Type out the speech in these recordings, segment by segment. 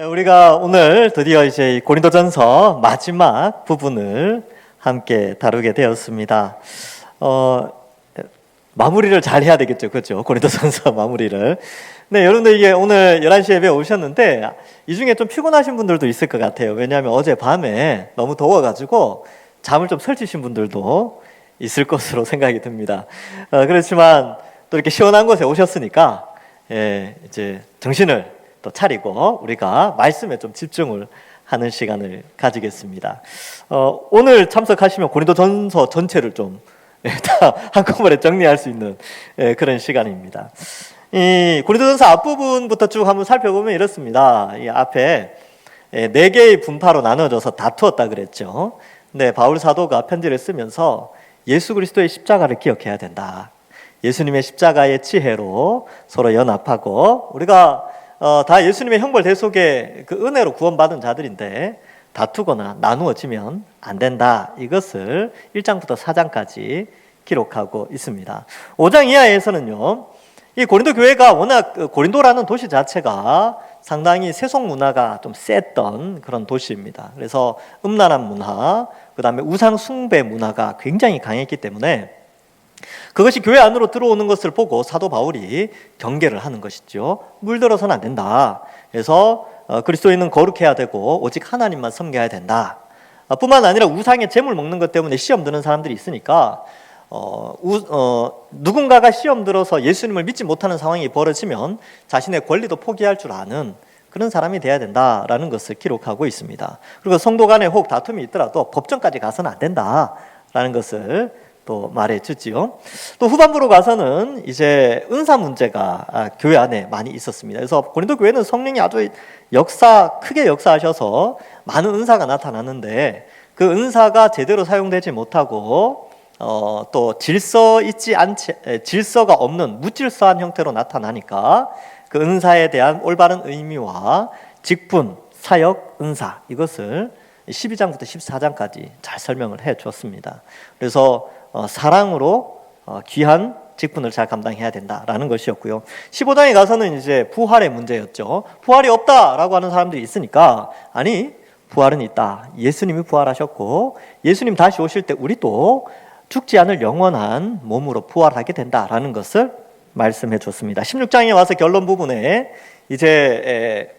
우리가 오늘 드디어 이제 고린도전서 마지막 부분을 함께 다루게 되었습니다. 마무리를 잘 해야 되겠죠, 그렇죠? 고린도전서 마무리를. 네, 여러분들 이게 오늘 11시 예배 오셨는데 이 중에 좀 피곤하신 분들도 있을 것 같아요. 왜냐하면 어제 밤에 너무 더워가지고 잠을 좀 설치신 분들도 있을 것으로 생각이 듭니다. 그렇지만 또 이렇게 시원한 곳에 오셨으니까 이제 정신을 또 차리고 우리가 말씀에 좀 집중을 하는 시간을 가지겠습니다. 오늘 참석하시면 고린도전서 전체를 좀 다 한꺼번에 정리할 수 있는 그런 시간입니다. 이 고린도전서 앞부분부터 쭉 한번 살펴보면 이렇습니다. 이 앞에 4개의 분파로 나눠져서 다투었다 그랬죠. 근데 바울 사도가 편지를 쓰면서 예수 그리스도의 십자가를 기억해야 된다. 예수님의 십자가의 지혜로 서로 연합하고 우리가 다 예수님의 형벌 대속의 그 은혜로 구원받은 자들인데 다투거나 나누어지면 안 된다. 이것을 1장부터 4장까지 기록하고 있습니다. 5장 이하에서는요, 이 고린도 교회가 워낙 고린도라는 도시 자체가 상당히 세속 문화가 좀 셌던 그런 도시입니다. 그래서 음란한 문화, 그 다음에 우상 숭배 문화가 굉장히 강했기 때문에 그것이 교회 안으로 들어오는 것을 보고 사도 바울이 경계를 하는 것이죠. 물들어서는 안 된다. 그래서 그리스도인은 거룩해야 되고 오직 하나님만 섬겨야 된다. 뿐만 아니라 우상의 재물 먹는 것 때문에 시험 드는 사람들이 있으니까 누군가가 시험 들어서 예수님을 믿지 못하는 상황이 벌어지면 자신의 권리도 포기할 줄 아는 그런 사람이 돼야 된다라는 것을 기록하고 있습니다. 그리고 성도 간에 혹 다툼이 있더라도 법정까지 가서는 안 된다라는 것을 또 말해주지요. 또 후반부로 가서는 이제 은사 문제가 교회 안에 많이 있었습니다. 그래서 고린도 교회는 성령이 아주 크게 역사하셔서 많은 은사가 나타났는데 그 은사가 제대로 사용되지 못하고 또 질서가 없는 무질서한 형태로 나타나니까 그 은사에 대한 올바른 의미와 직분, 사역, 은사 이것을 12장부터 14장까지 잘 설명을 해 주었습니다. 그래서 사랑으로 귀한 직분을 잘 감당해야 된다라는 것이었고요. 15장에 가서는 이제 부활의 문제였죠. 부활이 없다라고 하는 사람들이 있으니까 아니 부활은 있다. 예수님이 부활하셨고 예수님 다시 오실 때 우리도 죽지 않을 영원한 몸으로 부활하게 된다라는 것을 말씀해 줬습니다. 16장에 와서 결론 부분에 이제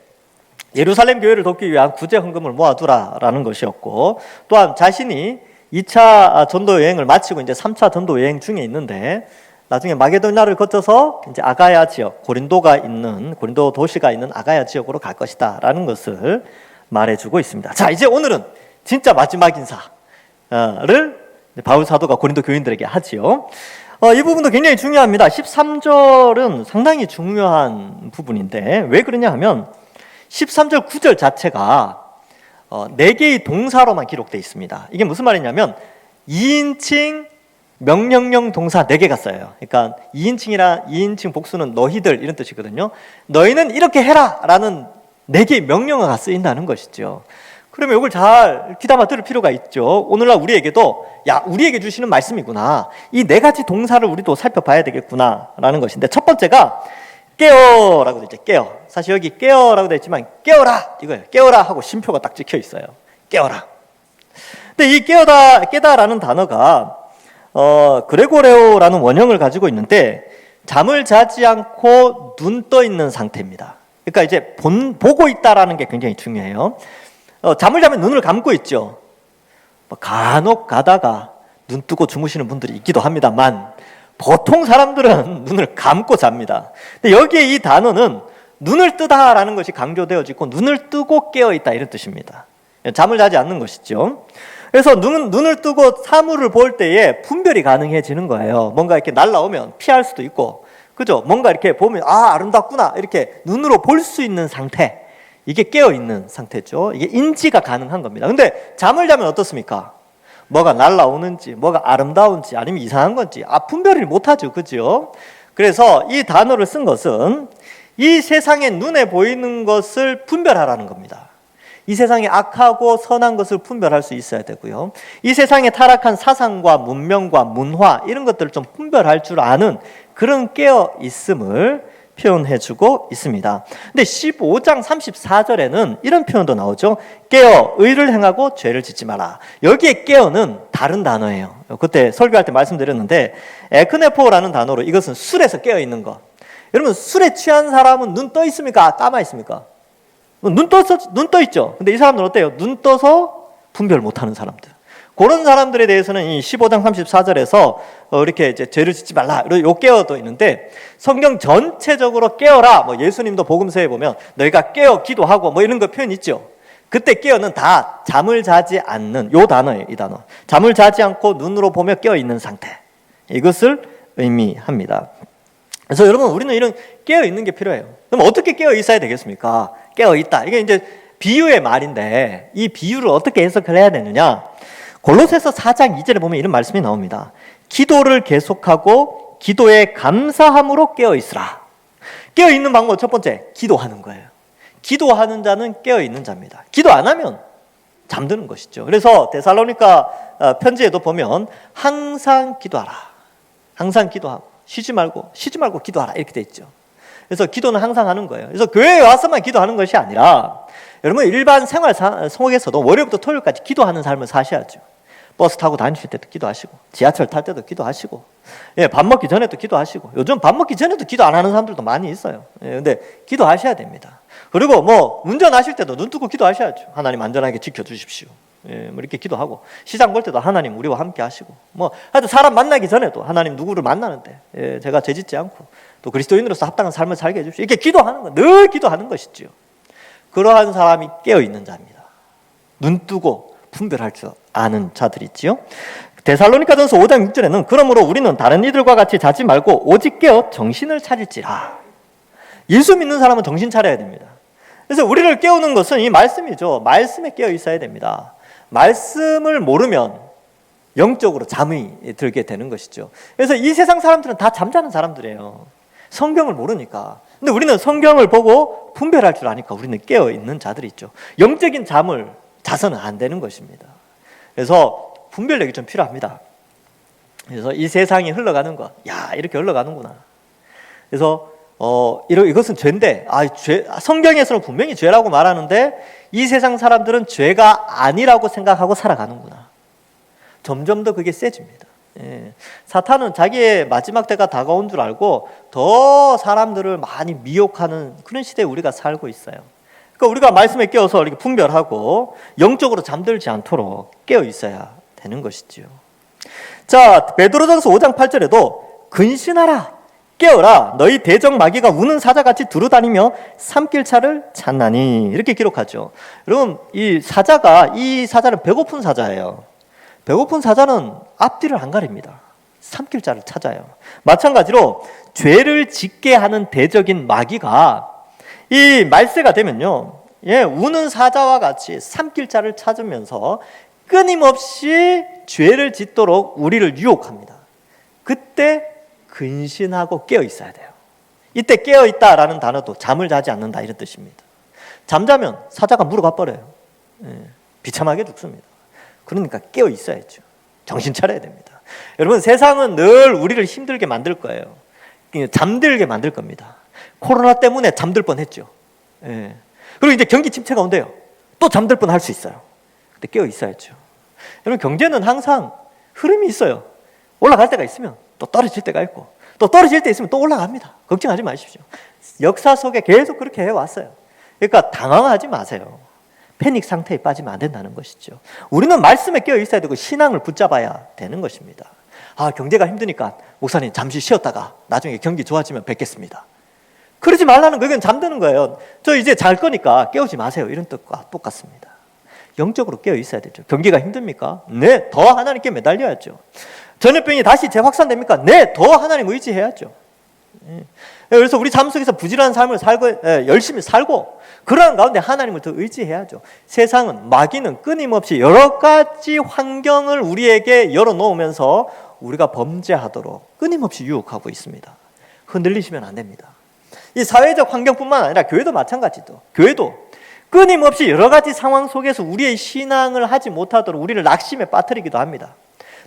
예루살렘 교회를 돕기 위한 구제 헌금을 모아두라라는 것이었고 또한 자신이 2차 전도 여행을 마치고 이제 3차 전도 여행 중에 있는데 나중에 마게도냐를 거쳐서 이제 아가야 지역, 고린도 도시가 있는 아가야 지역으로 갈 것이다라는 것을 말해주고 있습니다. 자, 이제 오늘은 진짜 마지막 인사를 바울 사도가 고린도 교인들에게 하지요. 이 부분도 굉장히 중요합니다. 13절은 상당히 중요한 부분인데 왜 그러냐 하면 13절 9절 자체가 4개의 동사로만 기록되어 있습니다. 이게 무슨 말이냐면 2인칭 명령형 동사 4개가 써요. 그러니까 2인칭 복수는 너희들 이런 뜻이거든요. 너희는 이렇게 해라 라는 4개의 명령어가 쓰인다는 것이죠. 그러면 이걸 잘 귀담아 들을 필요가 있죠. 오늘날 우리에게도 우리에게 주시는 말씀이구나. 이 4가지 동사를 우리도 살펴봐야 되겠구나 라는 것인데 첫 번째가 깨어라고 되어 있죠. 깨어. 사실 여기 깨어라고 되어 있지만 깨어라 이거예요. 깨어라 하고 쉼표가 딱 찍혀 있어요. 깨어라. 근데 이 깨다라는 단어가 그레고레오라는 원형을 가지고 있는데 잠을 자지 않고 눈 떠 있는 상태입니다. 그러니까 이제 보고 있다라는 게 굉장히 중요해요. 잠을 자면 눈을 감고 있죠. 간혹 가다가 눈 뜨고 주무시는 분들이 있기도 합니다만 보통 사람들은 눈을 감고 잡니다. 근데 여기에 이 단어는 눈을 뜨다라는 것이 강조되어져 있고 눈을 뜨고 깨어있다 이런 뜻입니다. 잠을 자지 않는 것이죠. 그래서 눈을 뜨고 사물을 볼 때에 분별이 가능해지는 거예요. 뭔가 이렇게 날라오면 피할 수도 있고 그죠? 뭔가 이렇게 보면 아름답구나 이렇게 눈으로 볼 수 있는 상태 이게 깨어있는 상태죠. 이게 인지가 가능한 겁니다. 근데 잠을 자면 어떻습니까? 뭐가 날라오는지, 뭐가 아름다운지, 아니면 이상한 건지 분별을 못하죠. 그죠? 그래서 이 단어를 쓴 것은 이 세상에 눈에 보이는 것을 분별하라는 겁니다. 이 세상에 악하고 선한 것을 분별할 수 있어야 되고요. 이 세상에 타락한 사상과 문명과 문화 이런 것들을 좀 분별할 줄 아는 그런 깨어있음을 표현해주고 있습니다. 근데 15장 34절에는 이런 표현도 나오죠. 깨어 의를 행하고 죄를 짓지 마라. 여기에 깨어는 다른 단어예요. 그때 설교할 때 말씀드렸는데 에크네포라는 단어로 이것은 술에서 깨어 있는 것. 여러분 술에 취한 사람은 눈 떠 있습니까? 감아 있습니까? 눈 떠 있죠. 근데 이 사람들은 어때요? 눈 떠서 분별 못하는 사람들. 그런 사람들에 대해서는 이 15장 34절에서 이렇게 이제 죄를 짓지 말라 요 깨어도 있는데 성경 전체적으로 깨어라. 뭐 예수님도 복음서에 보면 너희가 깨어 기도하고 뭐 이런 거 표현 있죠. 그때 깨어는 다 잠을 자지 않는 요 단어예요. 이 단어. 잠을 자지 않고 눈으로 보며 깨어 있는 상태. 이것을 의미합니다. 그래서 여러분 우리는 이런 깨어 있는 게 필요해요. 그럼 어떻게 깨어 있어야 되겠습니까? 깨어 있다. 이게 이제 비유의 말인데 이 비유를 어떻게 해석을 해야 되느냐? 골로새서 4장 2절에 보면 이런 말씀이 나옵니다. 기도를 계속하고 기도에 감사함으로 깨어 있으라. 깨어 있는 방법 첫 번째, 기도하는 거예요. 기도하는 자는 깨어 있는 자입니다. 기도 안 하면 잠드는 것이죠. 그래서 데살로니가 편지에도 보면 항상 기도하라. 항상 기도하고 쉬지 말고 기도하라 이렇게 돼 있죠. 그래서 기도는 항상 하는 거예요. 그래서 교회에 와서만 기도하는 것이 아니라 여러분 일반 생활 속에서도 월요일부터 토요일까지 기도하는 삶을 사셔야죠. 버스 타고 다니실 때도 기도하시고 지하철 탈 때도 기도하시고 밥 먹기 전에도 기도하시고 요즘 밥 먹기 전에도 기도 안 하는 사람들도 많이 있어요. 근데 기도하셔야 됩니다. 그리고 뭐 운전하실 때도 눈 뜨고 기도하셔야죠. 하나님 안전하게 지켜주십시오. 뭐 이렇게 기도하고 시장 볼 때도 하나님 우리와 함께 하시고 뭐 하여튼 사람 만나기 전에도 하나님 누구를 만나는데 제가 죄짓지 않고 또 그리스도인으로서 합당한 삶을 살게 해주십시오. 이렇게 기도하는 거, 늘 기도하는 것이지요. 그러한 사람이 깨어있는 자입니다. 눈 뜨고 분별할 줄 아는 자들이지요. 데살로니가전서 5장 6절에는 그러므로 우리는 다른 이들과 같이 자지 말고 오직 깨어 정신을 차릴지라. 예수 믿는 사람은 정신 차려야 됩니다. 그래서 우리를 깨우는 것은 이 말씀이죠. 말씀에 깨어 있어야 됩니다. 말씀을 모르면 영적으로 잠이 들게 되는 것이죠. 그래서 이 세상 사람들은 다 잠자는 사람들이에요. 성경을 모르니까. 근데 우리는 성경을 보고 분별할 줄 아니까 우리는 깨어 있는 자들이 있죠. 영적인 잠을 자서는 안 되는 것입니다. 그래서 분별력이 좀 필요합니다. 그래서 이 세상이 흘러가는 것, 야 이렇게 흘러가는구나. 그래서 이것은 죄인데, 성경에서는 분명히 죄라고 말하는데 이 세상 사람들은 죄가 아니라고 생각하고 살아가는구나. 점점 더 그게 세집니다. 사탄은 자기의 마지막 때가 다가온 줄 알고 더 사람들을 많이 미혹하는 그런 시대에 우리가 살고 있어요. 그러니까 우리가 말씀에 깨어서 이렇게 분별하고 영적으로 잠들지 않도록 깨어 있어야 되는 것이지요. 자, 베드로전서 5장 8절에도 근신하라, 깨어라, 너희 대적 마귀가 우는 사자같이 두루다니며 삼킬차를 찾나니 이렇게 기록하죠. 여러분 이 사자는 배고픈 사자예요. 배고픈 사자는 앞뒤를 안 가립니다. 삼킬자를 찾아요. 마찬가지로 죄를 짓게 하는 대적인 마귀가 이 말세가 되면요, 우는 사자와 같이 삼킬자를 찾으면서 끊임없이 죄를 짓도록 우리를 유혹합니다. 그때 근신하고 깨어 있어야 돼요. 이때 깨어 있다라는 단어도 잠을 자지 않는다 이런 뜻입니다. 잠자면 사자가 물어가 버려요. 비참하게 죽습니다. 그러니까 깨어 있어야죠. 정신 차려야 됩니다. 여러분 세상은 늘 우리를 힘들게 만들 거예요. 잠들게 만들 겁니다. 코로나 때문에 잠들 뻔했죠. 그리고 이제 경기 침체가 온대요. 또 잠들 뻔할 수 있어요. 근데 깨어 있어야죠. 여러분 경제는 항상 흐름이 있어요. 올라갈 때가 있으면 또 떨어질 때가 있고 또 떨어질 때 있으면 또 올라갑니다. 걱정하지 마십시오. 역사 속에 계속 그렇게 해왔어요. 그러니까 당황하지 마세요. 패닉 상태에 빠지면 안 된다는 것이죠. 우리는 말씀에 깨어 있어야 되고 신앙을 붙잡아야 되는 것입니다. 경제가 힘드니까 목사님 잠시 쉬었다가 나중에 경기 좋아지면 뵙겠습니다. 그러지 말라는 거, 이건 잠드는 거예요. 저 이제 잘 거니까 깨우지 마세요. 이런 뜻과 똑같습니다. 영적으로 깨어 있어야 되죠. 경기가 힘듭니까? 네, 더 하나님께 매달려야죠. 전염병이 다시 재확산됩니까? 네, 더 하나님 의지해야죠. 그래서 우리 삶 속에서 부지런한 삶을 살고 열심히 살고 그러한 가운데 하나님을 더 의지해야죠. 세상은 마귀는 끊임없이 여러 가지 환경을 우리에게 열어놓으면서 우리가 범죄하도록 끊임없이 유혹하고 있습니다. 흔들리시면 안 됩니다. 이 사회적 환경뿐만 아니라 교회도 마찬가지죠. 교회도 끊임없이 여러 가지 상황 속에서 우리의 신앙을 하지 못하도록 우리를 낙심에 빠뜨리기도 합니다.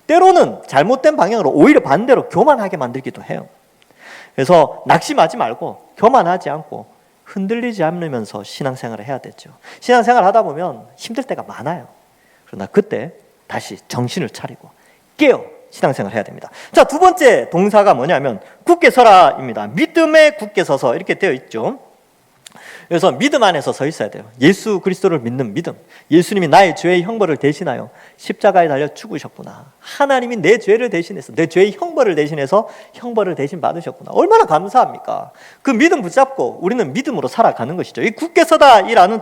때로는 잘못된 방향으로 오히려 반대로 교만하게 만들기도 해요. 그래서 낙심하지 말고 교만하지 않고 흔들리지 않으면서 신앙생활을 해야 되죠. 신앙생활 하다 보면 힘들 때가 많아요. 그러나 그때 다시 정신을 차리고 깨어 신앙생활을 해야 됩니다. 자, 두 번째 동사가 뭐냐면 굳게 서라입니다. 믿음에 굳게 서서 이렇게 되어 있죠. 그래서 믿음 안에서 서 있어야 돼요. 예수 그리스도를 믿는 믿음. 예수님이 나의 죄의 형벌을 대신하여 십자가에 달려 죽으셨구나. 하나님이 내 죄를 대신해서, 내 죄의 형벌을 대신해서 형벌을 대신 받으셨구나. 얼마나 감사합니까? 그 믿음 붙잡고 우리는 믿음으로 살아가는 것이죠. 이 굳게 서다이라는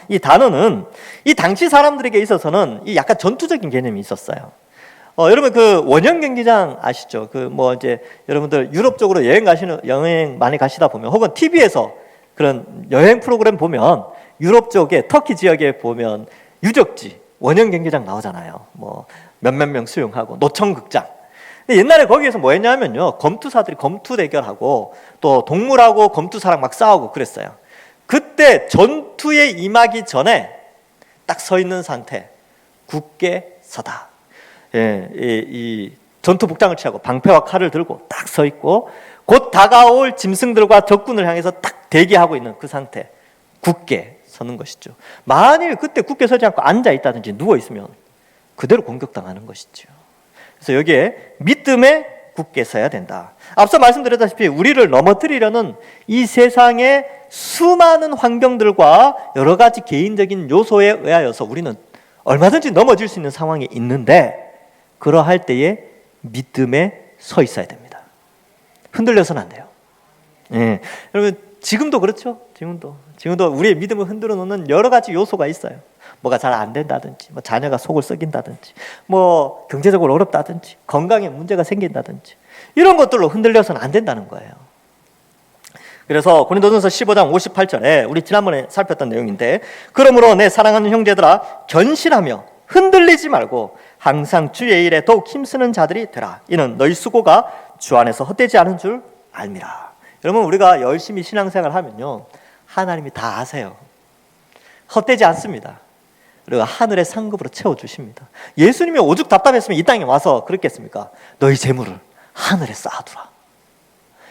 이 단어는 이 당시 사람들에게 있어서는 이 약간 전투적인 개념이 있었어요. 여러분 그 원형 경기장 아시죠? 이제 여러분들 유럽 쪽으로 여행 많이 가시다 보면, 혹은 TV에서 그런 여행 프로그램 보면 유럽 쪽에 터키 지역에 보면 유적지 원형 경기장 나오잖아요. 몇몇 명 수용하고 노천극장. 근데 옛날에 거기에서 뭐 했냐면요, 검투사들이 검투 대결하고 또 동물하고 검투사랑 막 싸우고 그랬어요. 그때 전투에 임하기 전에 딱 서 있는 상태, 굳게 서다. 이 전투 복장을 취하고 방패와 칼을 들고 딱 서 있고 곧 다가올 짐승들과 적군을 향해서 딱 대기하고 있는 그 상태, 굳게 서는 것이죠. 만일 그때 굳게 서지 않고 앉아 있다든지 누워 있으면 그대로 공격당하는 것이죠. 그래서 여기에 믿음에 굳게 서야 된다. 앞서 말씀드렸다시피 우리를 넘어뜨리려는 이 세상의 수많은 환경들과 여러 가지 개인적인 요소에 의하여서 우리는 얼마든지 넘어질 수 있는 상황이 있는데, 그러할 때에 믿음에 서 있어야 됩니다. 흔들려서는 안 돼요. 여러분 지금도 그렇죠. 지금도 우리의 믿음을 흔들어 놓는 여러 가지 요소가 있어요. 뭐가 잘 안 된다든지, 자녀가 속을 썩인다든지, 경제적으로 어렵다든지, 건강에 문제가 생긴다든지, 이런 것들로 흔들려서는 안 된다는 거예요. 그래서 고린도전서 15장 58절에 우리 지난번에 살폈던 내용인데, 그러므로 내 사랑하는 형제들아 견실하며 흔들리지 말고 항상 주의 일에 더욱 힘쓰는 자들이 되라. 이는 너희 수고가 주 안에서 헛되지 않은 줄 알미라. 여러분 우리가 열심히 신앙생활 하면요, 하나님이 다 아세요. 헛되지 않습니다. 그리고 하늘의 상급으로 채워주십니다. 예수님이 오죽 답답했으면 이 땅에 와서 그랬겠습니까? 너희 재물을 하늘에 쌓아두라.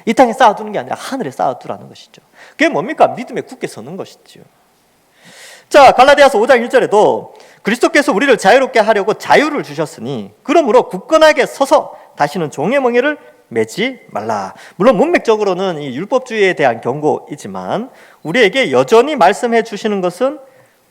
이 땅에 쌓아두는 게 아니라 하늘에 쌓아두라는 것이죠. 그게 뭡니까? 믿음에 굳게 서는 것이죠. 자, 갈라디아서 5장 1절에도 그리스도께서 우리를 자유롭게 하려고 자유를 주셨으니 그러므로 굳건하게 서서 다시는 종의 멍에를 매지 말라. 물론 문맥적으로는 이 율법주의에 대한 경고이지만 우리에게 여전히 말씀해 주시는 것은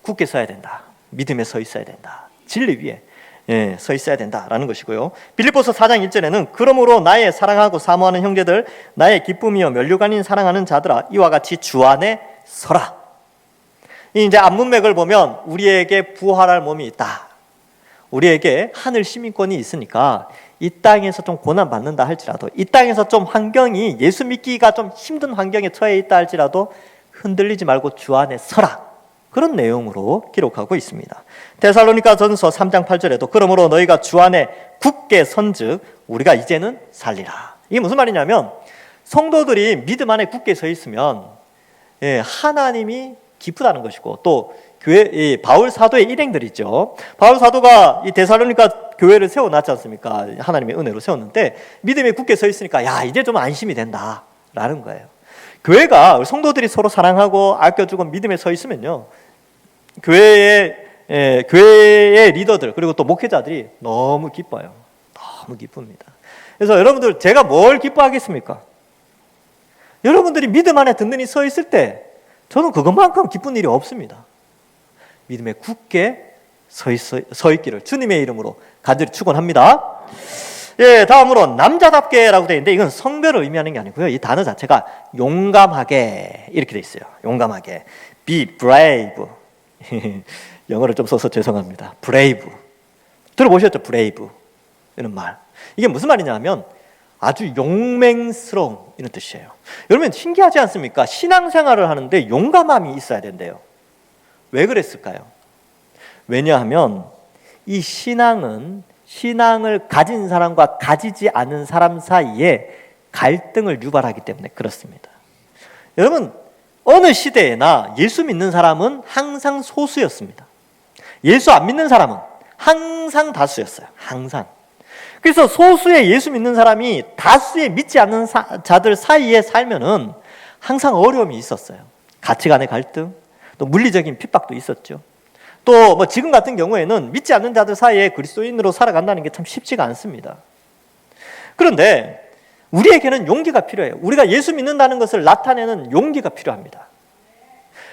굳게 서야 된다. 믿음에 서 있어야 된다. 진리 위에 서 있어야 된다라는 것이고요. 빌립보서 4장 1절에는 그러므로 나의 사랑하고 사모하는 형제들, 나의 기쁨이요 면류관인 사랑하는 자들아, 이와 같이 주 안에 서라. 이제 앞문맥을 보면 우리에게 부활할 몸이 있다. 우리에게 하늘 시민권이 있으니까 이 땅에서 좀 고난 받는다 할지라도, 이 땅에서 좀 환경이 예수 믿기가 좀 힘든 환경에 처해 있다 할지라도 흔들리지 말고 주 안에 서라. 그런 내용으로 기록하고 있습니다. 데살로니가 전서 3장 8절에도 그러므로 너희가 주 안에 굳게 선즉 우리가 이제는 살리라. 이게 무슨 말이냐면, 성도들이 믿음 안에 굳게 서 있으면 하나님이 기쁘다는 것이고, 또 교회 바울 사도의 일행들 있죠. 바울 사도가 이 데살로니가 교회를 세워놨지 않습니까? 하나님의 은혜로 세웠는데 믿음에 굳게 서 있으니까 야, 이제 좀 안심이 된다라는 거예요. 교회가 성도들이 서로 사랑하고 아껴주고 믿음에 서 있으면요, 교회의 리더들 그리고 또 목회자들이 너무 기뻐요. 너무 기쁩니다. 그래서 여러분들, 제가 뭘 기뻐하겠습니까? 여러분들이 믿음 안에 든든히 서 있을 때 저는 그것만큼 기쁜 일이 없습니다. 믿음에 굳게 서 있기를 주님의 이름으로 간절히 축원합니다. 다음으로 남자답게라고 되어 있는데, 이건 성별을 의미하는 게 아니고요, 이 단어 자체가 용감하게 이렇게 되어 있어요. 용감하게, be brave. 영어를 좀 써서 죄송합니다. brave. 들어보셨죠? brave 이런 말. 이게 무슨 말이냐면 아주 용맹스러운 이런 뜻이에요. 여러분 신기하지 않습니까? 신앙생활을 하는데 용감함이 있어야 된대요. 왜 그랬을까요? 왜냐하면 이 신앙을 가진 사람과 가지지 않은 사람 사이에 갈등을 유발하기 때문에 그렇습니다. 여러분, 어느 시대에나 예수 믿는 사람은 항상 소수였습니다. 예수 안 믿는 사람은 항상 다수였어요. 항상. 그래서 소수의 예수 믿는 사람이 다수의 믿지 않는 자들 사이에 살면은 항상 어려움이 있었어요. 가치관의 갈등, 또 물리적인 핍박도 있었죠. 또 뭐 지금 같은 경우에는 믿지 않는 자들 사이에 그리스도인으로 살아간다는 게 참 쉽지가 않습니다. 그런데 우리에게는 용기가 필요해요. 우리가 예수 믿는다는 것을 나타내는 용기가 필요합니다.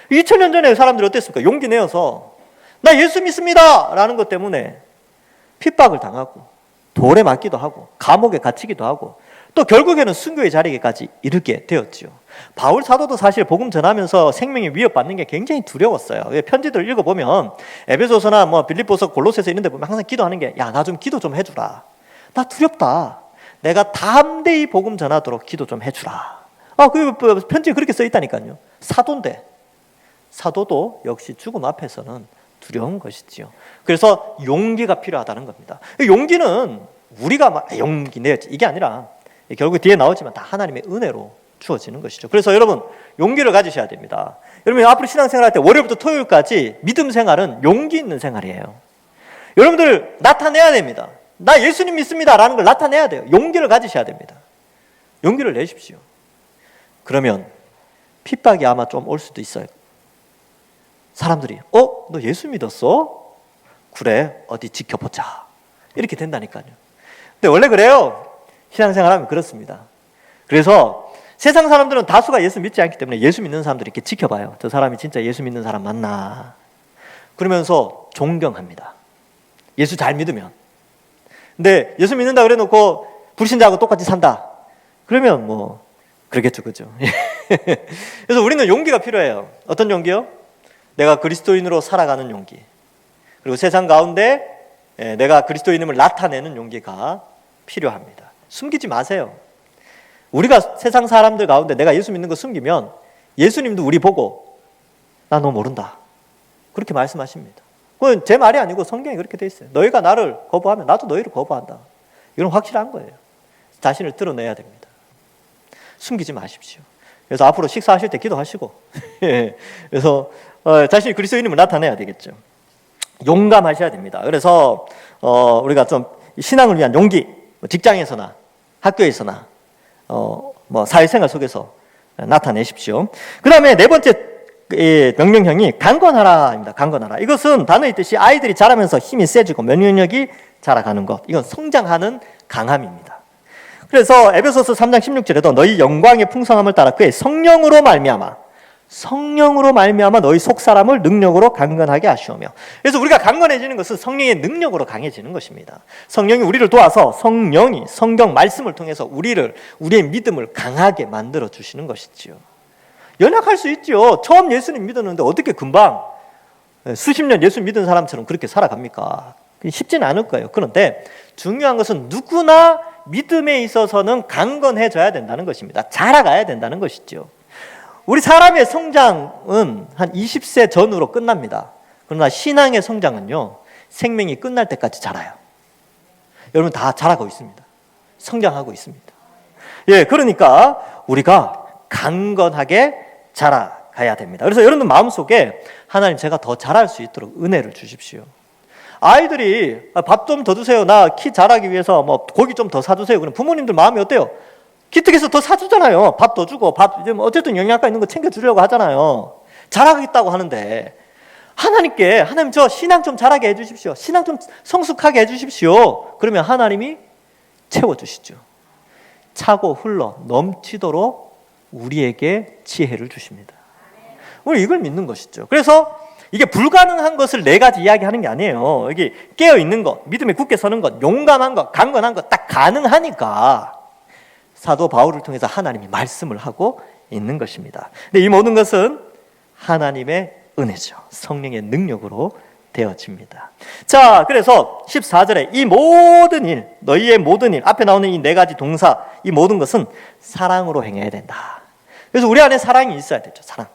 2000년 전에 사람들이 어땠습니까? 용기 내어서 나 예수 믿습니다 라는 것 때문에 핍박을 당하고 돌에 맞기도 하고 감옥에 갇히기도 하고 또 결국에는 순교의 자리에까지 이르게 되었지요. 바울 사도도 사실 복음 전하면서 생명이 위협받는 게 굉장히 두려웠어요. 편지들 읽어보면 에베소서나 뭐 빌립보서, 골로새서 이런 데 보면 항상 기도하는 게 야, 나 좀 기도 좀 해주라. 나 두렵다. 내가 담대히 복음 전하도록 기도 좀 해주라. 그 편지에 그렇게 써 있다니까요. 사도인데 사도도 역시 죽음 앞에서는 두려운 것이지요. 그래서 용기가 필요하다는 겁니다. 용기는 우리가 막 용기 내야지 이게 아니라 결국 뒤에 나오지만 다 하나님의 은혜로 주어지는 것이죠. 그래서 여러분 용기를 가지셔야 됩니다. 여러분 앞으로 신앙생활할 때 월요일부터 토요일까지 믿음 생활은 용기 있는 생활이에요. 여러분들 나타내야 됩니다. 나 예수님 믿습니다 라는 걸 나타내야 돼요. 용기를 가지셔야 됩니다. 용기를 내십시오. 그러면 핍박이 아마 좀 올 수도 있어요. 사람들이 너 예수 믿었어? 그래 어디 지켜보자 이렇게 된다니까요. 근데 원래 그래요. 신앙생활하면 그렇습니다. 그래서 세상 사람들은 다수가 예수 믿지 않기 때문에 예수 믿는 사람들이 이렇게 지켜봐요. 저 사람이 진짜 예수 믿는 사람 맞나 그러면서 존경합니다. 예수 잘 믿으면. 근데 예수 믿는다 그래놓고 불신자하고 똑같이 산다 그러면 뭐 그러겠죠, 그죠? 그래서 우리는 용기가 필요해요. 어떤 용기요? 내가 그리스도인으로 살아가는 용기, 그리고 세상 가운데 내가 그리스도인임을 나타내는 용기가 필요합니다. 숨기지 마세요. 우리가 세상 사람들 가운데 내가 예수 믿는 거 숨기면 예수님도 우리 보고 나 너 모른다 그렇게 말씀하십니다. 그건 제 말이 아니고 성경에 그렇게 돼 있어요. 너희가 나를 거부하면 나도 너희를 거부한다. 이건 확실한 거예요. 자신을 드러내야 됩니다. 숨기지 마십시오. 그래서 앞으로 식사하실 때 기도하시고 그래서 자신이 그리스도인임을 나타내야 되겠죠. 용감하셔야 됩니다. 그래서 우리가 좀 신앙을 위한 용기, 직장에서나 학교에서나 뭐 사회생활 속에서 나타내십시오. 그 다음에 네 번째 명령형이 강건하라입니다. 강건하라. 이것은 단어의 뜻이 아이들이 자라면서 힘이 세지고 면역력이 자라가는 것. 이건 성장하는 강함입니다. 그래서 에베소서 3장 16절에도 너희 영광의 풍성함을 따라 그의 성령으로 말미암아 너희 속사람을 능력으로 강건하게 하시오며. 그래서 우리가 강건해지는 것은 성령의 능력으로 강해지는 것입니다. 성령이 우리를 도와서 성령이 성경 말씀을 통해서 우리의 믿음을 강하게 만들어 주시는 것이지요. 연약할 수 있죠. 처음 예수님 믿었는데 어떻게 금방 수십 년 예수 믿은 사람처럼 그렇게 살아갑니까? 쉽지는 않을 거예요. 그런데 중요한 것은 누구나 믿음에 있어서는 강건해져야 된다는 것입니다. 자라가야 된다는 것이죠. 우리 사람의 성장은 한 20세 전후로 끝납니다. 그러나 신앙의 성장은요, 생명이 끝날 때까지 자라요. 여러분 다 자라고 있습니다. 성장하고 있습니다. 그러니까 우리가 강건하게 자라가야 됩니다. 그래서 여러분 마음속에 하나님 제가 더 자랄 수 있도록 은혜를 주십시오. 아이들이 밥 좀 더 주세요. 나 키 자라기 위해서 뭐 고기 좀 더 사주세요. 그럼 부모님들 마음이 어때요? 기특해서 더 사주잖아요. 밥 더 주고 어쨌든 영양가 있는 거 챙겨주려고 하잖아요. 자라겠다고 하는데 하나님 저 신앙 좀 자라게 해주십시오. 신앙 좀 성숙하게 해주십시오. 그러면 하나님이 채워주시죠. 차고 흘러 넘치도록 우리에게 지혜를 주십니다. 우리 이걸 믿는 것이죠. 그래서 이게 불가능한 것을 네 가지 이야기하는 게 아니에요. 여기 깨어있는 것, 믿음에 굳게 서는 것, 용감한 것, 강건한 것 딱 가능하니까 사도 바울을 통해서 하나님이 말씀을 하고 있는 것입니다. 근데 이 모든 것은 하나님의 은혜죠. 성령의 능력으로 되어집니다. 자, 그래서 14절에 이 모든 일, 너희의 모든 일, 앞에 나오는 이 네 가지 동사, 이 모든 것은 사랑으로 행해야 된다. 그래서 우리 안에 사랑이 있어야 되죠. 사랑.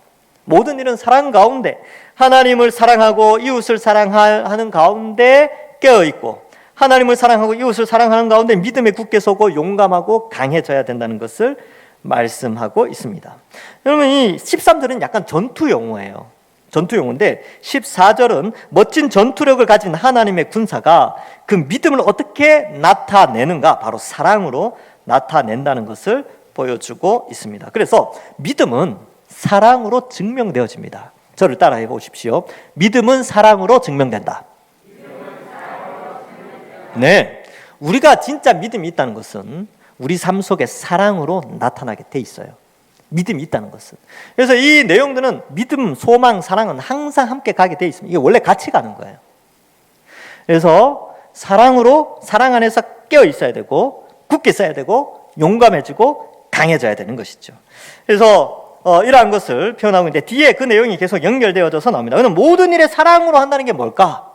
모든 일은 사랑 가운데 하나님을 사랑하고 이웃을 사랑하는 가운데 깨어있고, 하나님을 사랑하고 이웃을 사랑하는 가운데 믿음에 굳게 서고 용감하고 강해져야 된다는 것을 말씀하고 있습니다. 여러분 이 13절은 약간 전투 용어예요. 전투 용어인데 14절은 멋진 전투력을 가진 하나님의 군사가 그 믿음을 어떻게 나타내는가, 바로 사랑으로 나타낸다는 것을 보여주고 있습니다. 그래서 믿음은 사랑으로 증명되어집니다. 저를 따라해 보십시오. 믿음은 사랑으로 증명된다. 네, 우리가 진짜 믿음이 있다는 것은 우리 삶 속에 사랑으로 나타나게 돼 있어요. 믿음이 있다는 것은. 그래서 이 내용들은 믿음, 소망, 사랑은 항상 함께 가게 돼 있습니다. 이게 원래 같이 가는 거예요. 그래서 사랑으로, 사랑 안에서 깨어 있어야 되고, 굳게 써야 되고, 용감해지고 강해져야 되는 것이죠. 그래서 이러한 것을 표현하고 있는데 뒤에 그 내용이 계속 연결되어져서 나옵니다. 그럼 모든 일에 사랑으로 한다는 게 뭘까?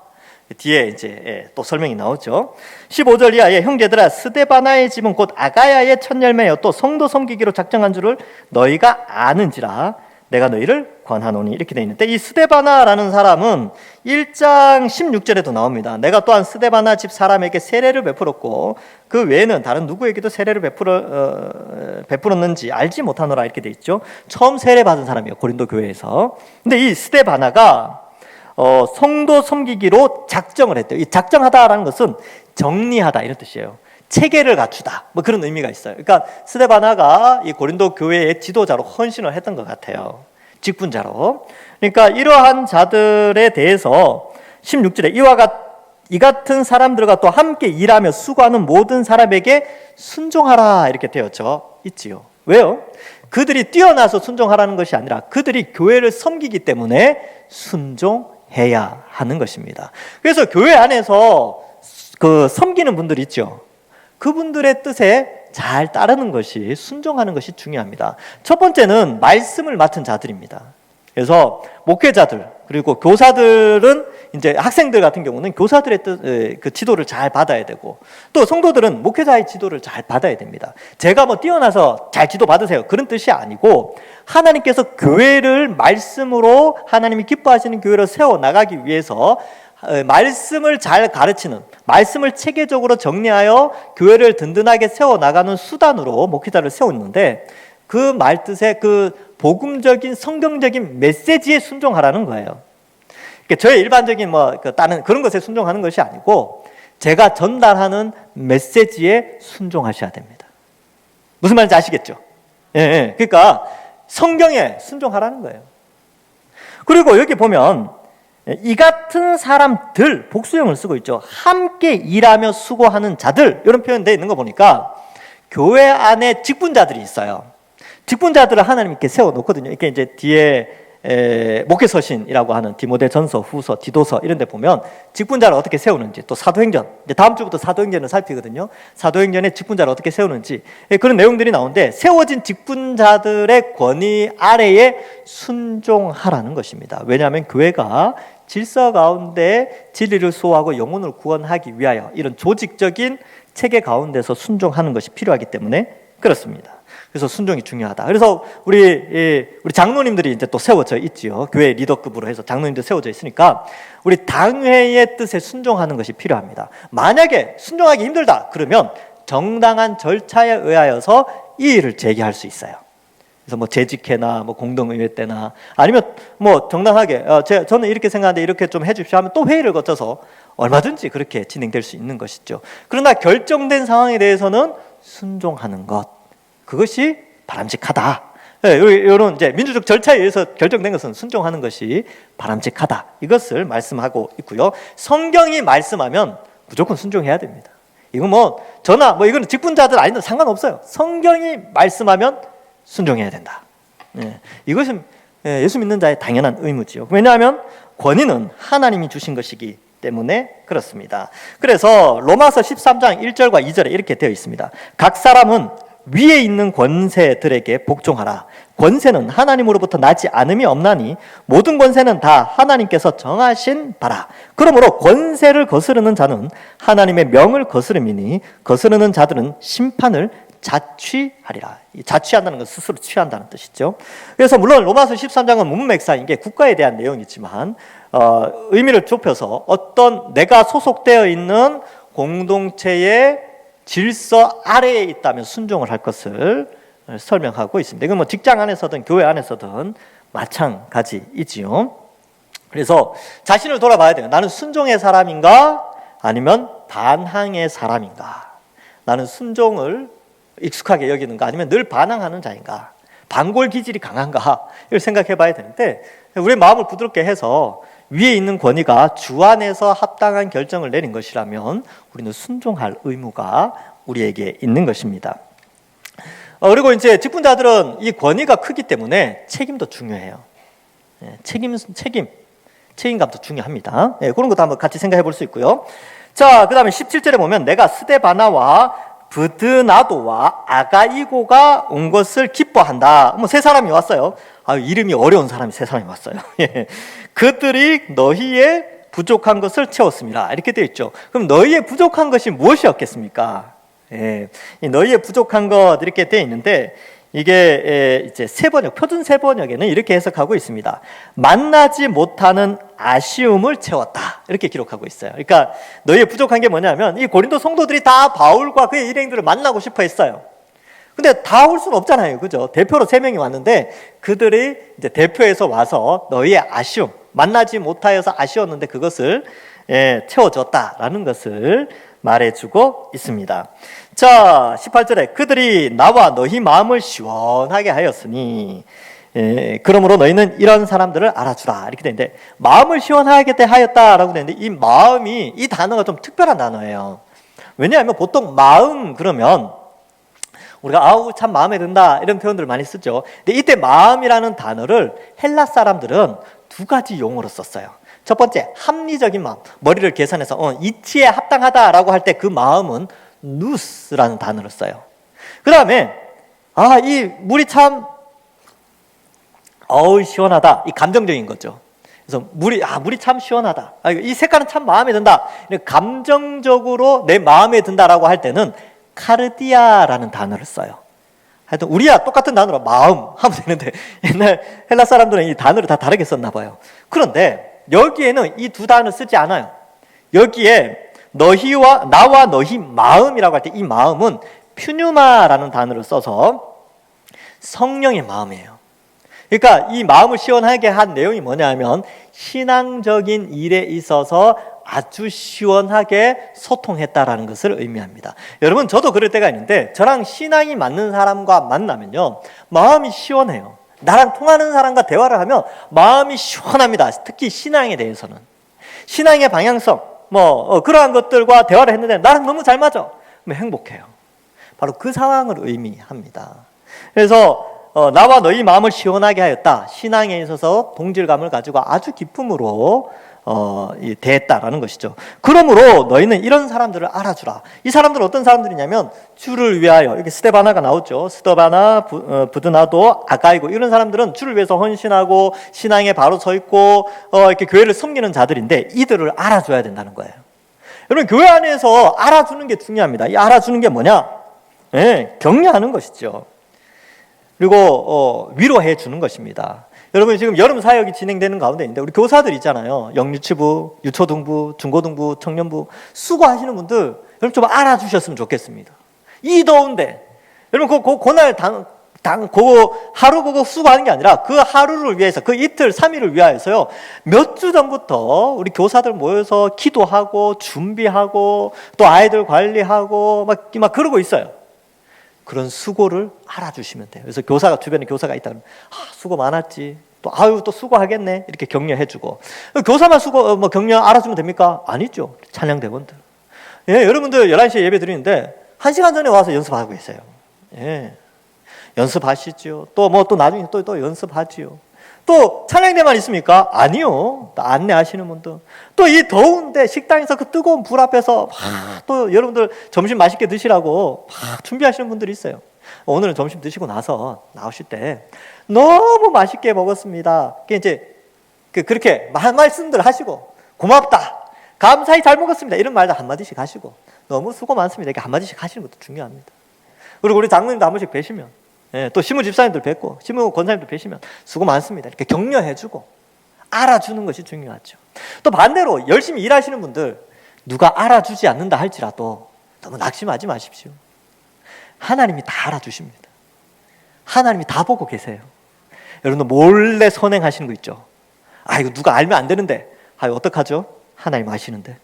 뒤에 이제 또 설명이 나오죠. 15절 이하에 형제들아 스데바나의 집은 곧 아가야의 첫 열매여 또 성도 섬기기로 작정한 줄을 너희가 아는지라 내가 너희를 권하노니 이렇게 되어 있는데 이 스데바나라는 사람은 1장 16절에도 나옵니다. 내가 또한 스데바나 집 사람에게 세례를 베풀었고 그 외에는 다른 누구에게도 세례를 베풀었는지 알지 못하노라 이렇게 되어 있죠. 처음 세례 받은 사람이에요. 고린도 교회에서. 근데 이 스데바나가 성도 섬기기로 작정을 했대요. 이 작정하다라는 것은 정리하다 이런 뜻이에요. 체계를 갖추다 뭐 그런 의미가 있어요. 그러니까 스데바나가 이 고린도 교회의 지도자로 헌신을 했던 것 같아요. 직분자로. 그러니까 이러한 자들에 대해서 16절에 이 같은 사람들과 또 함께 일하며 수고하는 모든 사람에게 순종하라 이렇게 되어져 있지요. 왜요? 그들이 뛰어나서 순종하라는 것이 아니라 그들이 교회를 섬기기 때문에 순종해야 하는 것입니다. 그래서 교회 안에서 그 섬기는 분들 있죠. 그분들의 뜻에 잘 따르는 것이, 순종하는 것이 중요합니다. 첫 번째는 말씀을 맡은 자들입니다. 그래서 목회자들 그리고 교사들은 이제 학생들 같은 경우는 교사들의 그 지도를 잘 받아야 되고 또 성도들은 목회자의 지도를 잘 받아야 됩니다. 제가 뭐 뛰어나서 잘 지도 받으세요 그런 뜻이 아니고 하나님께서 교회를 말씀으로 하나님이 기뻐하시는 교회로 세워 나가기 위해서 말씀을 잘 가르치는, 말씀을 체계적으로 정리하여 교회를 든든하게 세워나가는 수단으로 목회자를 세웠는데 그 말뜻에 그 복음적인 성경적인 메시지에 순종하라는 거예요. 그러니까 저의 일반적인 다른 그런 것에 순종하는 것이 아니고 제가 전달하는 메시지에 순종하셔야 됩니다. 무슨 말인지 아시겠죠? 예. 그러니까 성경에 순종하라는 거예요. 그리고 여기 보면 이 같은 사람들 복수형을 쓰고 있죠. 함께 일하며 수고하는 자들 이런 표현되어 있는 거 보니까 교회 안에 직분자들이 있어요. 직분자들을 하나님께 세워놓거든요. 이렇게 이제 뒤에 목회서신이라고 하는 디모데전서, 후서, 디도서 이런 데 보면 직분자를 어떻게 세우는지 또 사도행전, 이제 다음 주부터 사도행전을 살피거든요. 사도행전에 직분자를 어떻게 세우는지 그런 내용들이 나오는데 세워진 직분자들의 권위 아래에 순종하라는 것입니다. 왜냐하면 교회가 질서 가운데 진리를 수호하고 영혼을 구원하기 위하여 이런 조직적인 체계 가운데서 순종하는 것이 필요하기 때문에 그렇습니다. 그래서 순종이 중요하다. 그래서 우리 장로님들이 이제 또 세워져 있지요. 교회 리더급으로 해서 장로님들 세워져 있으니까 우리 당회의 뜻에 순종하는 것이 필요합니다. 만약에 순종하기 힘들다 그러면 정당한 절차에 의하여서 이의를 제기할 수 있어요. 그래서 뭐 재직회나 뭐 공동의회 때나 아니면 뭐 정당하게 저는 이렇게 생각하는데 이렇게 좀 해주십시오 하면 또 회의를 거쳐서 얼마든지 그렇게 진행될 수 있는 것이죠. 그러나 결정된 상황에 대해서는 순종하는 것. 그것이 바람직하다. 이런 이제 민주적 절차에 의해서 결정된 것은 순종하는 것이 바람직하다. 이것을 말씀하고 있고요. 성경이 말씀하면 무조건 순종해야 됩니다. 이건 뭐 저나 뭐 이거는 직분자들 아니든 상관없어요. 성경이 말씀하면 순종해야 된다. 이것은 예수 믿는 자의 당연한 의무지요. 왜냐하면 권위는 하나님이 주신 것이기 때문에 그렇습니다. 그래서 로마서 13장 1절과 2절에 이렇게 되어 있습니다. 각 사람은 위에 있는 권세들에게 복종하라. 권세는 하나님으로부터 나지 않음이 없나니 모든 권세는 다 하나님께서 정하신 바라. 그러므로 권세를 거스르는 자는 하나님의 명을 거스름이니 거스르는 자들은 심판을 자취하리라. 자취한다는 건 스스로 취한다는 뜻이죠. 그래서 물론 로마서 13장은 문맥상인 게 국가에 대한 내용이지만 의미를 좁혀서 어떤 내가 소속되어 있는 공동체의 질서 아래에 있다면 순종을 할 것을 설명하고 있습니다. 이건 뭐 직장 안에서든 교회 안에서든 마찬가지이지요. 그래서 자신을 돌아봐야 돼요. 나는 순종의 사람인가 아니면 반항의 사람인가? 나는 순종을 익숙하게 여기는가, 아니면 늘 반항하는 자인가, 반골 기질이 강한가, 이걸 생각해 봐야 되는데, 우리의 마음을 부드럽게 해서 위에 있는 권위가 주 안에서 합당한 결정을 내린 것이라면 우리는 순종할 의무가 우리에게 있는 것입니다. 그리고 이제 직분자들은 이 권위가 크기 때문에 책임도 중요해요. 책임감도 중요합니다. 그런 것도 한번 같이 생각해 볼 수 있고요. 자, 그 다음에 17절에 보면 내가 스데바나와 브드나도와 아가이고가 온 것을 기뻐한다. 뭐 세 사람이 왔어요. 이름이 어려운 사람이 세 사람이 왔어요. 그들이 너희의 부족한 것을 채웠습니다. 이렇게 되어 있죠. 그럼 너희의 부족한 것이 무엇이었겠습니까? 이 너희의 부족한 것 이렇게 되어 있는데, 이게 이제 표준 세 번역에는 이렇게 해석하고 있습니다. 만나지 못하는 아쉬움을 채웠다, 이렇게 기록하고 있어요. 그러니까 너희의 부족한 게 뭐냐면, 이 고린도 성도들이 다 바울과 그의 일행들을 만나고 싶어 했어요. 근데 다 올 수는 없잖아요, 그죠? 대표로 3명이 왔는데 그들이 이제 대표에서 와서 너희의 아쉬움, 만나지 못하여서 아쉬웠는데 그것을 채워줬다라는 것을 말해주고 있습니다. 자, 18절에 그들이 나와 너희 마음을 시원하게 하였으니 그러므로 너희는 이런 사람들을 알아주라, 이렇게 되는데, 마음을 시원하게 하였다라고 되는데, 이 마음이, 이 단어가 좀 특별한 단어예요. 왜냐하면 보통 마음 그러면 우리가 아우 참 마음에 든다 이런 표현들을 많이 쓰죠. 근데 이때 마음이라는 단어를 헬라 사람들은 두 가지 용어로 썼어요. 첫 번째, 합리적인 마음, 머리를 계산해서 이치에 합당하다라고 할 때 그 마음은 누스라는 단어를 써요. 그 다음에 이 물이 참 시원하다, 이 감정적인 거죠. 그래서 물이 참 시원하다, 이 색깔은 참 마음에 든다, 감정적으로 내 마음에 든다라고 할 때는 카르디아라는 단어를 써요. 하여튼 우리야 똑같은 단어로 마음 하면 되는데, 옛날 헬라 사람들은 이 단어를 다 다르게 썼나 봐요. 그런데 여기에는 이 두 단어를 쓰지 않아요. 여기에 나와 너희 마음이라고 할 때 이 마음은 퓨뉴마라는 단어를 써서 성령의 마음이에요. 그러니까 이 마음을 시원하게 한 내용이 뭐냐면, 신앙적인 일에 있어서 아주 시원하게 소통했다라는 것을 의미합니다. 여러분, 저도 그럴 때가 있는데, 저랑 신앙이 맞는 사람과 만나면요, 마음이 시원해요. 나랑 통하는 사람과 대화를 하면 마음이 시원합니다. 특히 신앙에 대해서는, 신앙의 방향성, 그러한 것들과 대화를 했는데 나랑 너무 잘 맞아, 행복해요. 바로 그 상황을 의미합니다. 그래서 나와 너희 마음을 시원하게 하였다, 신앙에 있어서 동질감을 가지고 아주 기쁨으로 대했다라는 것이죠. 그러므로 너희는 이런 사람들을 알아주라. 이 사람들은 어떤 사람들이냐면, 주를 위하여, 이렇게 스데바나가 나오죠. 스데바나, 브드나도, 아가이고, 이런 사람들은 주를 위해서 헌신하고 신앙에 바로 서 있고 이렇게 교회를 섬기는 자들인데, 이들을 알아줘야 된다는 거예요. 여러분, 교회 안에서 알아주는 게 중요합니다. 이 알아주는 게 뭐냐? 격려하는 것이죠. 그리고 위로해 주는 것입니다. 여러분, 지금 여름 사역이 진행되는 가운데 있는데, 우리 교사들 있잖아요. 영유치부, 유초등부, 중고등부, 청년부 수고하시는 분들, 여러분 좀 알아주셨으면 좋겠습니다. 이 더운데 여러분 그날 하루 그거 수고하는 게 아니라 그 하루를 위해서, 그 이틀 3일을 위하여서요, 몇 주 전부터 우리 교사들 모여서 기도하고 준비하고 또 아이들 관리하고 막 그러고 있어요. 그런 수고를 알아주시면 돼요. 그래서 주변에 교사가 있다 그러면, 수고 많았지, 또 수고하겠네, 이렇게 격려해주고. 교사만 격려 알아주면 됩니까? 아니죠. 찬양대원들. 여러분들 11시에 예배 드리는데 1시간 전에 와서 연습하고 계세요. 연습하시죠. 또 나중에 또 연습하지요. 또 찬양대만 있습니까? 아니요. 또 안내하시는 분들, 또 이 더운데 식당에서 그 뜨거운 불 앞에서 또 여러분들 점심 맛있게 드시라고 준비하시는 분들이 있어요. 오늘은 점심 드시고 나서 나오실 때 너무 맛있게 먹었습니다, 이제 그렇게 말씀들 하시고, 고맙다, 감사히 잘 먹었습니다, 이런 말도 한마디씩 하시고, 너무 수고 많습니다, 이렇게 한마디씩 하시는 것도 중요합니다. 그리고 우리 장로님도 한 번씩 뵈시면, 또 신무 집사님들 뵙고 신무 권사님들 뵈시면 수고 많습니다, 이렇게 격려해주고 알아주는 것이 중요하죠. 또 반대로 열심히 일하시는 분들, 누가 알아주지 않는다 할지라도 너무 낙심하지 마십시오. 하나님이 다 알아주십니다. 하나님이 다 보고 계세요. 여러분들 몰래 선행하시는 거 있죠. 이거 누가 알면 안 되는데, 어떡하죠? 하나님 아시는데,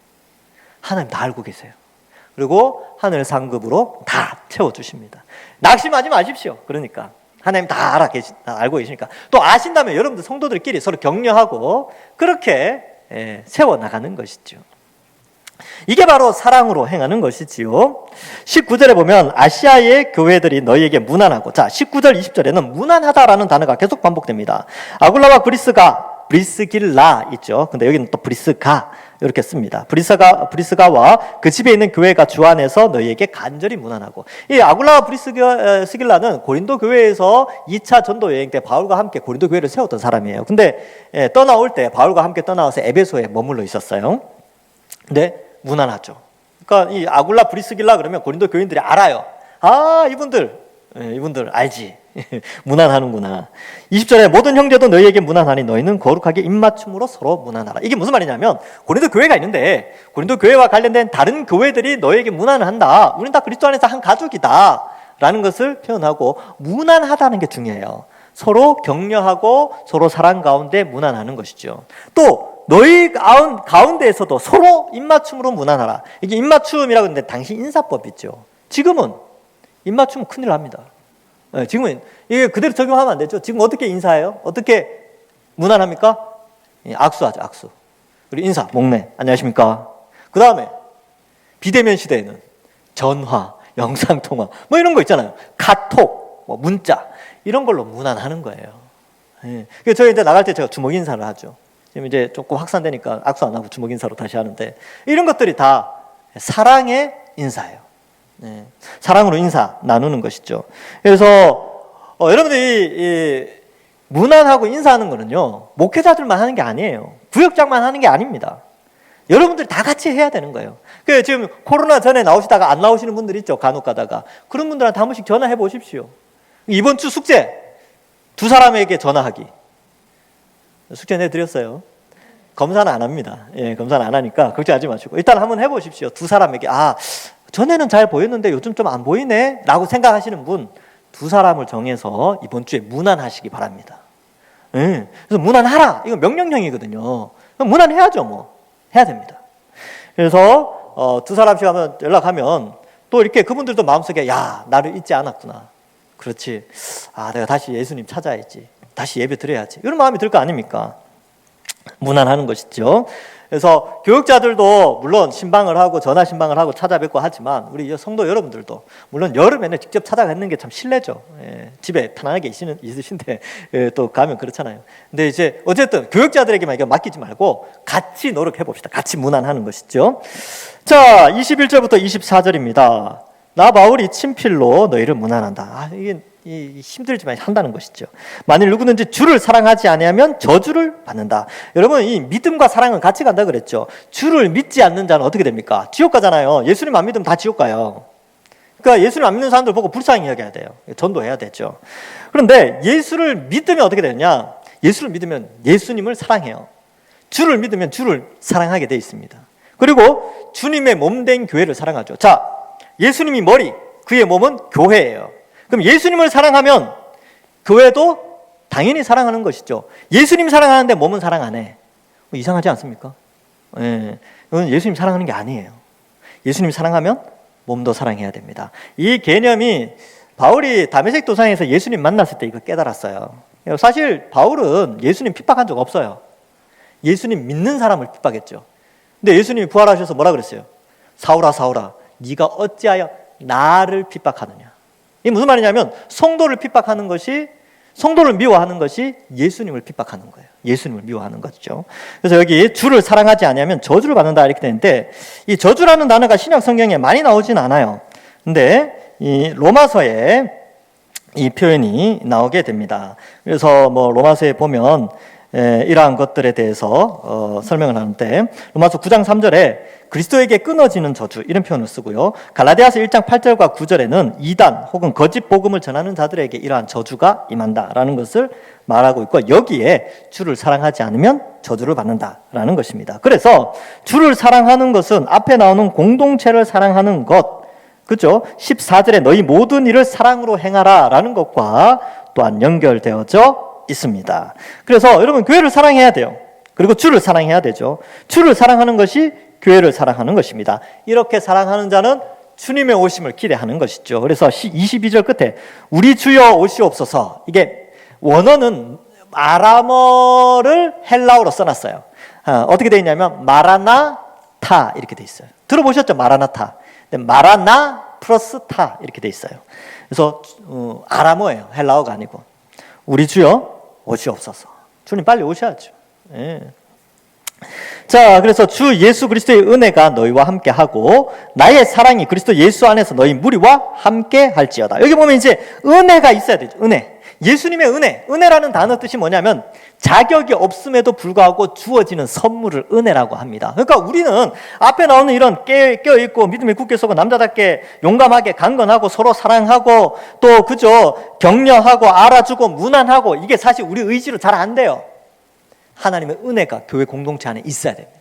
하나님 다 알고 계세요. 그리고 하늘 상급으로 다 채워주십니다. 낙심하지 마십시오. 그러니까 하나님 다 알고 계시니까. 또 아신다면 여러분들 성도들끼리 서로 격려하고 그렇게 세워나가는 것이죠. 이게 바로 사랑으로 행하는 것이지요. 19절에 보면 아시아의 교회들이 너희에게 무난하고, 자 19절 20절에는 무난하다라는 단어가 계속 반복됩니다. 아굴라와 브리스길라 있죠. 근데 여기는 또 브리스가 이렇게 씁니다. 브리스가와 그 집에 있는 교회가 주안에서 너희에게 간절히 무난하고, 이 아굴라와 브리스길라는 고린도 교회에서 2차 전도 여행 때 바울과 함께 고린도 교회를 세웠던 사람이에요. 근데 떠나올 때 바울과 함께 떠나와서 에베소에 머물러 있었어요. 근데 무난하죠. 그러니까 이 아굴라 브리스길라 그러면 고린도 교인들이 알아요. 아, 이분들 알지. 무난하는구나. 20절에 모든 형제도 너희에게 무난하니 너희는 거룩하게 입맞춤으로 서로 무난하라. 이게 무슨 말이냐면 고린도 교회가 있는데 고린도 교회와 관련된 다른 교회들이 너희에게 무난한다. 우리는 다 그리스도 안에서 한 가족이다 라는 것을 표현하고, 무난하다는 게 중요해요. 서로 격려하고 서로 사랑 가운데 무난하는 것이죠. 또 너희 가운데에서도 서로 입맞춤으로 무난하라. 이게 입맞춤이라고 하는데 당시 인사법 있죠. 지금은 입맞춤은 큰일 납니다. 지금은 이게 그대로 적용하면 안 되죠. 지금 어떻게 인사해요? 어떻게 무난합니까? 악수하죠, 악수. 그리고 인사, 목례, 안녕하십니까? 그 다음에 비대면 시대에는 전화, 영상통화 뭐 이런 거 있잖아요. 카톡, 뭐 문자 이런 걸로 무난하는 거예요. 그래서 저희 이제 나갈 때 제가 주먹 인사를 하죠. 지금 이제 조금 확산되니까 악수 안 하고 주먹 인사로 다시 하는데, 이런 것들이 다 사랑의 인사예요. 사랑으로 인사 나누는 것이죠. 그래서 여러분들이 무난하고 인사하는 거는요, 목회자들만 하는 게 아니에요. 구역장만 하는 게 아닙니다. 여러분들 다 같이 해야 되는 거예요. 그 지금 코로나 전에 나오시다가 안 나오시는 분들 있죠. 간혹 가다가. 그런 분들한테 한 번씩 전화해 보십시오. 이번 주 숙제 두 사람에게 전화하기. 숙제 내드렸어요. 검사는 안 합니다. 검사는 안 하니까 걱정하지 마시고 일단 한번 해보십시오. 두 사람에게, 전에는 잘 보였는데 요즘 좀 안 보이네 라고 생각하시는 분 두 사람을 정해서 이번 주에 무난하시기 바랍니다. 그래서 무난하라, 이거 명령형이거든요. 무난해야죠. 뭐 해야 됩니다. 그래서 두 사람씩 하면 연락하면 또 이렇게 그분들도 마음속에, 야, 나를 잊지 않았구나. 그렇지. 내가 다시 예수님 찾아야지. 다시 예배 드려야지. 이런 마음이 들 거 아닙니까? 무난하는 것이죠. 그래서 교육자들도 물론 신방을 하고 전화 신방을 하고 찾아뵙고 하지만 우리 성도 여러분들도 물론 여름에는 직접 찾아뵙는 게 참 실례죠. 집에 편안하게 있으신데 또 가면 그렇잖아요. 근데 이제 어쨌든 교육자들에게만 이거 맡기지 말고 같이 노력해 봅시다. 같이 무난하는 것이죠. 자, 21절부터 24절입니다. 나 바울이 친필로 너희를 무난한다. 이게 힘들지만 한다는 것이죠. 만일 누구든지 주를 사랑하지 아니하면 저주를 받는다. 여러분, 이 믿음과 사랑은 같이 간다 그랬죠. 주를 믿지 않는 자는 어떻게 됩니까? 지옥 가잖아요. 예수님 안 믿으면 다 지옥 가요. 그러니까 예수님 안 믿는 사람들 보고 불쌍히 여겨야 돼요. 전도해야 되죠. 그런데 예수를 믿으면 어떻게 되느냐? 예수를 믿으면 예수님을 사랑해요. 주를 믿으면 주를 사랑하게 돼 있습니다. 그리고 주님의 몸된 교회를 사랑하죠. 자, 예수님이 머리, 그의 몸은 교회예요. 그럼 예수님을 사랑하면 교회도 당연히 사랑하는 것이죠. 예수님 사랑하는데 몸은 사랑 안 해. 이상하지 않습니까? 이건 예수님 사랑하는 게 아니에요. 예수님 사랑하면 몸도 사랑해야 됩니다. 이 개념이 바울이 다메섹 도상에서 예수님 만났을 때 이거 깨달았어요. 사실 바울은 예수님 핍박한 적 없어요. 예수님 믿는 사람을 핍박했죠. 근데 예수님이 부활하셔서 뭐라 그랬어요? 사울아 사울아, 네가 어찌하여 나를 핍박하느냐. 이게 무슨 말이냐면 성도를 핍박하는 것이, 성도를 미워하는 것이 예수님을 핍박하는 거예요. 예수님을 미워하는 거죠. 그래서 여기 주를 사랑하지 아니하면 저주를 받는다 이렇게 되는데, 이 저주라는 단어가 신약 성경에 많이 나오진 않아요. 근데 이 로마서에 이 표현이 나오게 됩니다. 그래서 뭐 로마서에 보면 이러한 것들에 대해서 설명을 하는데, 로마서 9장 3절에 그리스도에게 끊어지는 저주 이런 표현을 쓰고요. 갈라디아서 1장 8절과 9절에는 이단 혹은 거짓 복음을 전하는 자들에게 이러한 저주가 임한다라는 것을 말하고 있고, 여기에 주를 사랑하지 않으면 저주를 받는다라는 것입니다. 그래서 주를 사랑하는 것은 앞에 나오는 공동체를 사랑하는 것, 그렇죠? 14절에 너희 모든 일을 사랑으로 행하라 라는 것과 또한 연결되어져 있습니다. 그래서 여러분 교회를 사랑해야 돼요. 그리고 주를 사랑해야 되죠. 주를 사랑하는 것이 교회를 사랑하는 것입니다. 이렇게 사랑하는 자는 주님의 오심을 기대하는 것이죠. 그래서 22절 끝에 우리 주여 오시옵소서, 이게 원어는 아람어를 헬라어로 써놨어요. 어떻게 되어 있냐면 마라나타 이렇게 되어 있어요. 들어보셨죠? 마라나타. 마라나 플러스 타 이렇게 되어 있어요. 그래서 아람어예요. 헬라어가 아니고. 우리 주여 오시옵소서. 주님 빨리 오셔야죠. 예. 자, 그래서 주 예수 그리스도의 은혜가 너희와 함께 하고 나의 사랑이 그리스도 예수 안에서 너희 무리와 함께 할지어다. 여기 보면 이제 은혜가 있어야 되죠. 은혜. 예수님의 은혜. 은혜라는 단어 뜻이 뭐냐면 자격이 없음에도 불구하고 주어지는 선물을 은혜라고 합니다. 그러니까 우리는 앞에 나오는 이런 깨어있고 믿음에 굳게 서고 남자답게 용감하게 강건하고 서로 사랑하고 또 그죠 격려하고 알아주고 무난하고, 이게 사실 우리 의지로 잘 안 돼요. 하나님의 은혜가 교회 공동체 안에 있어야 됩니다.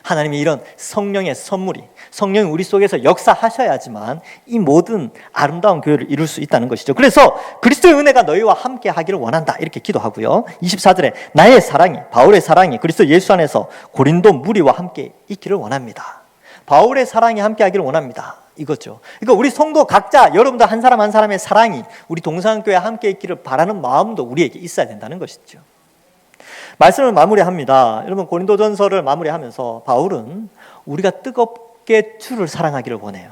하나님이 이런 성령의 선물이, 성령이 우리 속에서 역사하셔야지만 이 모든 아름다운 교회를 이룰 수 있다는 것이죠. 그래서 그리스도의 은혜가 너희와 함께 하기를 원한다 이렇게 기도하고요. 24절에 나의 사랑이, 바울의 사랑이 그리스도 예수 안에서 고린도 무리와 함께 있기를 원합니다. 바울의 사랑이 함께 하기를 원합니다. 이거죠. 그러니까 우리 성도 각자, 여러분들 한 사람 한 사람의 사랑이 우리 동산교회와 함께 있기를 바라는 마음도 우리에게 있어야 된다는 것이죠. 말씀을 마무리합니다. 여러분, 고린도전서를 마무리하면서 바울은 우리가 뜨겁게 주를 사랑하기를 원해요.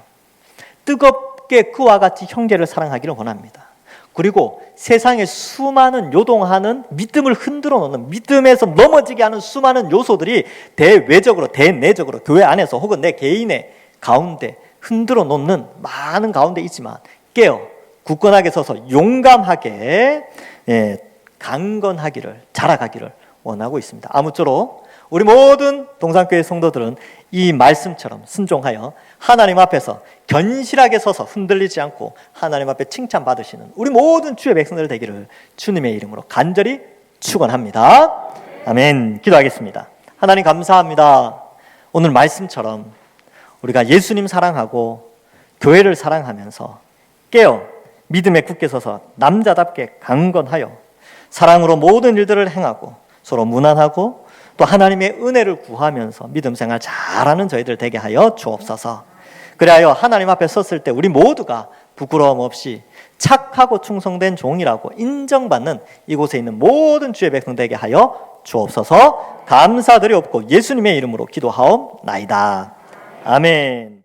뜨겁게 그와 같이 형제를 사랑하기를 원합니다. 그리고 세상에 수많은 요동하는, 믿음을 흔들어 놓는, 믿음에서 넘어지게 하는 수많은 요소들이 대외적으로 대내적으로 교회 안에서 혹은 내 개인의 가운데 흔들어 놓는 많은 가운데 있지만 깨어 굳건하게 서서 용감하게 강건하기를, 자라가기를 원하고 있습니다. 아무쪼록 우리 모든 동산교회 성도들은 이 말씀처럼 순종하여 하나님 앞에서 견실하게 서서 흔들리지 않고 하나님 앞에 칭찬받으시는 우리 모든 주의 백성들 되기를 주님의 이름으로 간절히 축원합니다. 아멘. 기도하겠습니다. 하나님 감사합니다. 오늘 말씀처럼 우리가 예수님 사랑하고 교회를 사랑하면서 깨어 믿음에 굳게 서서 남자답게 강건하여 사랑으로 모든 일들을 행하고 서로 무난하고 또 하나님의 은혜를 구하면서 믿음 생활 잘하는 저희들 되게 하여 주옵소서. 그리하여 하나님 앞에 섰을 때 우리 모두가 부끄러움 없이 착하고 충성된 종이라고 인정받는 이곳에 있는 모든 주의 백성 되게 하여 주옵소서. 감사드리옵고 예수님의 이름으로 기도하옵나이다. 아멘.